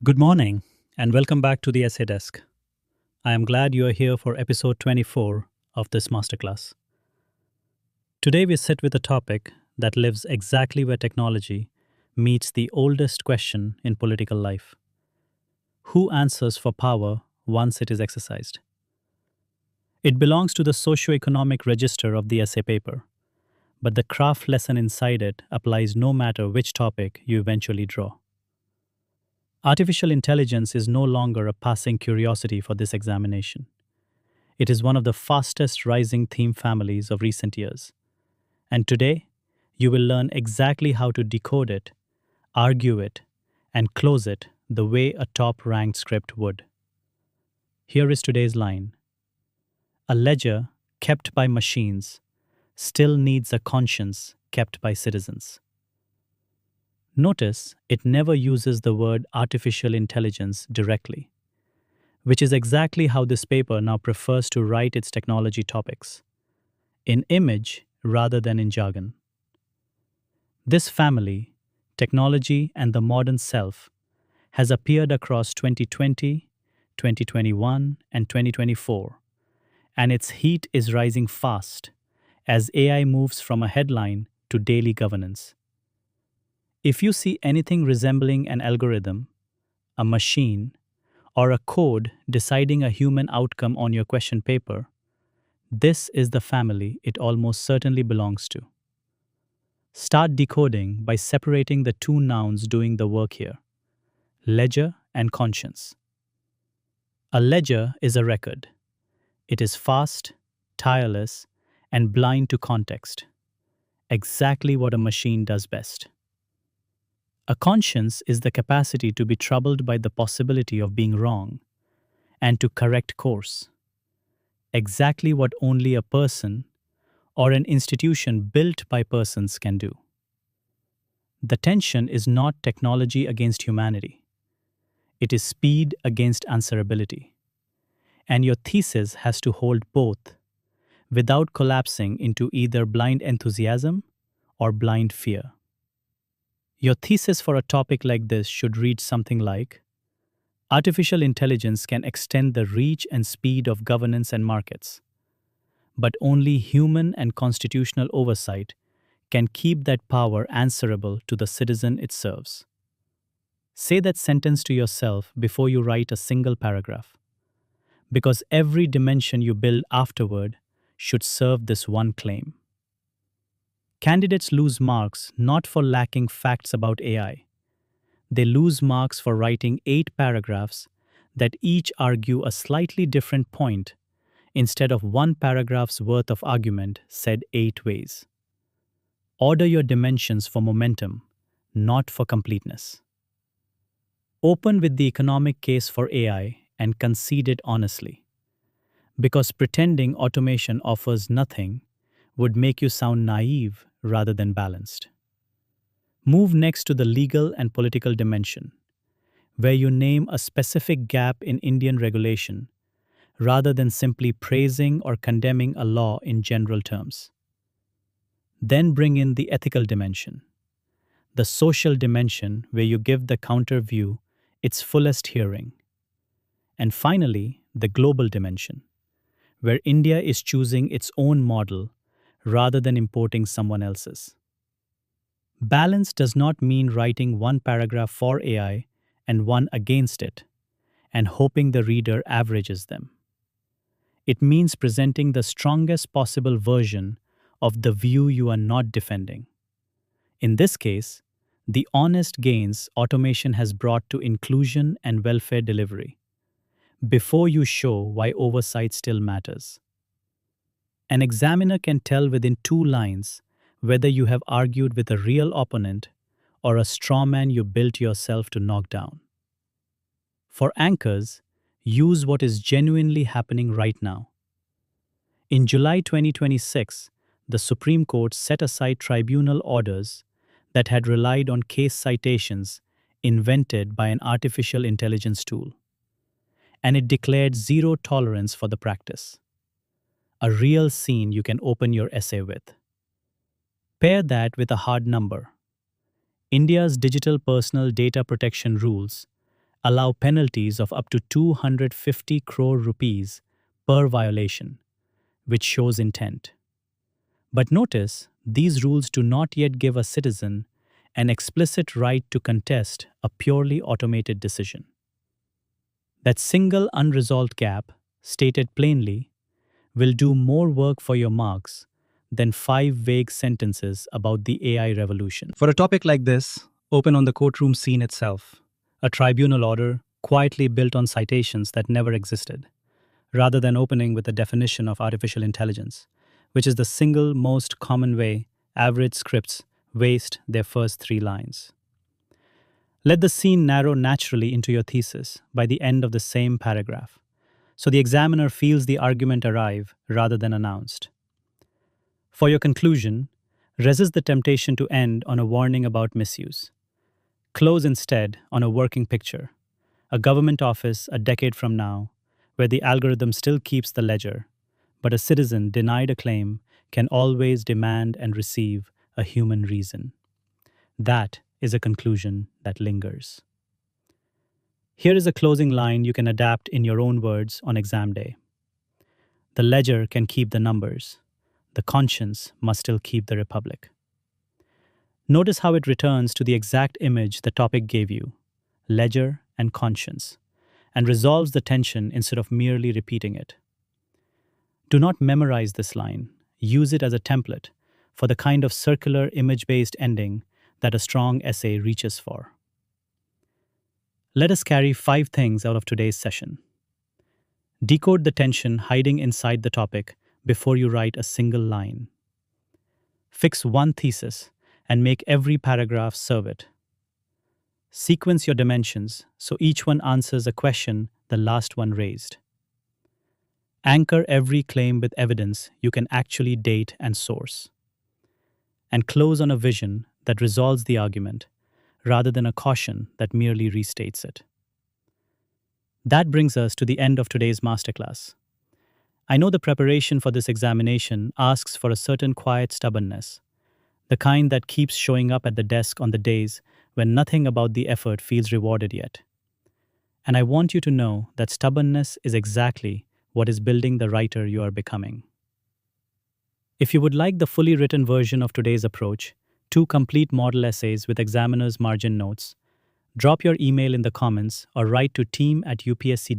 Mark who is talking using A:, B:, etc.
A: Good morning, and welcome back to the Essay Desk. I am glad you are here for episode 24 of this masterclass. Today, we sit with a topic that lives exactly where technology meets the oldest question in political life: who answers for power once it is exercised? It belongs to the socio-economic register of the essay paper, but the craft lesson inside it applies no matter which topic you eventually draw. Artificial intelligence is no longer a passing curiosity for this examination. It is one of the fastest rising theme families of recent years. And today, you will learn exactly how to decode it, argue it, and close it the way a top ranked script would. Here is today's line: a ledger kept by machines still needs a conscience kept by citizens. Notice it never uses the word artificial intelligence directly, which is exactly how this paper now prefers to write its technology topics: in image rather than in jargon. This family, technology and the modern self, has appeared across 2020, 2021, and 2024, and its heat is rising fast as AI moves from a headline to daily governance. If you see anything resembling an algorithm, a machine, or a code deciding a human outcome on your question paper, this is the family it almost certainly belongs to. Start decoding by separating the two nouns doing the work here: ledger and conscience. A ledger is a record. It is fast, tireless, and blind to context. Exactly what a machine does best. A conscience is the capacity to be troubled by the possibility of being wrong and to correct course. Exactly what only a person or an institution built by persons can do. The tension is not technology against humanity. It is speed against answerability. And your thesis has to hold both without collapsing into either blind enthusiasm or blind fear. Your thesis for a topic like this should read something like: artificial intelligence can extend the reach and speed of governance and markets, but only human and constitutional oversight can keep that power answerable to the citizen it serves. Say that sentence to yourself before you write a single paragraph, because every dimension you build afterward should serve this one claim. Candidates lose marks not for lacking facts about AI. They lose marks for writing 8 paragraphs that each argue a slightly different point instead of one paragraph's worth of argument said 8 ways. Order your dimensions for momentum, not for completeness. Open with the economic case for AI and concede it honestly, because pretending automation offers nothing would make you sound naive rather than balanced. Move next to the legal and political dimension, where you name a specific gap in Indian regulation rather than simply praising or condemning a law in general terms. Then bring in the ethical dimension, the social dimension where you give the counter view its fullest hearing. And finally, the global dimension, where India is choosing its own model rather than importing someone else's. Balance does not mean writing one paragraph for AI and one against it, and hoping the reader averages them. It means presenting the strongest possible version of the view you are not defending. In this case, the honest gains automation has brought to inclusion and welfare delivery, before you show why oversight still matters. An examiner can tell within 2 lines whether you have argued with a real opponent or a straw man you built yourself to knock down. For anchors, use what is genuinely happening right now. In July 2026, the Supreme Court set aside tribunal orders that had relied on case citations invented by an artificial intelligence tool, and it declared zero tolerance for the practice. A real scene you can open your essay with. Pair that with a hard number: India's digital personal data protection rules allow penalties of up to 250 crore rupees per violation, which shows intent. But notice, these rules do not yet give a citizen an explicit right to contest a purely automated decision. That single unresolved gap, stated plainly, will do more work for your marks than 5 vague sentences about the AI revolution. For a topic like this, open on the courtroom scene itself, a tribunal order quietly built on citations that never existed, rather than opening with a definition of artificial intelligence, which is the single most common way average scripts waste their first 3 lines. Let the scene narrow naturally into your thesis by the end of the same paragraph, so the examiner feels the argument arrive rather than announced. For your conclusion, resist the temptation to end on a warning about misuse. Close instead on a working picture, a government office a decade from now, where the algorithm still keeps the ledger, but a citizen denied a claim can always demand and receive a human reason. That is a conclusion that lingers. Here is a closing line you can adapt in your own words on exam day. The ledger can keep the numbers. The conscience must still keep the republic. Notice how it returns to the exact image the topic gave you, ledger and conscience, and resolves the tension instead of merely repeating it. Do not memorize this line. Use it as a template for the kind of circular image-based ending that a strong essay reaches for. Let us carry 5 things out of today's session. Decode the tension hiding inside the topic before you write a single line. Fix one thesis and make every paragraph serve it. Sequence your dimensions so each one answers a question the last one raised. Anchor every claim with evidence you can actually date and source. And close on a vision that resolves the argument rather than a caution that merely restates it. That brings us to the end of today's masterclass. I know the preparation for this examination asks for a certain quiet stubbornness, the kind that keeps showing up at the desk on the days when nothing about the effort feels rewarded yet. And I want you to know that stubbornness is exactly what is building the writer you are becoming. If you would like the fully written version of today's approach, 2 complete model essays with examiner's margin notes, drop your email in the comments or write to team@upsc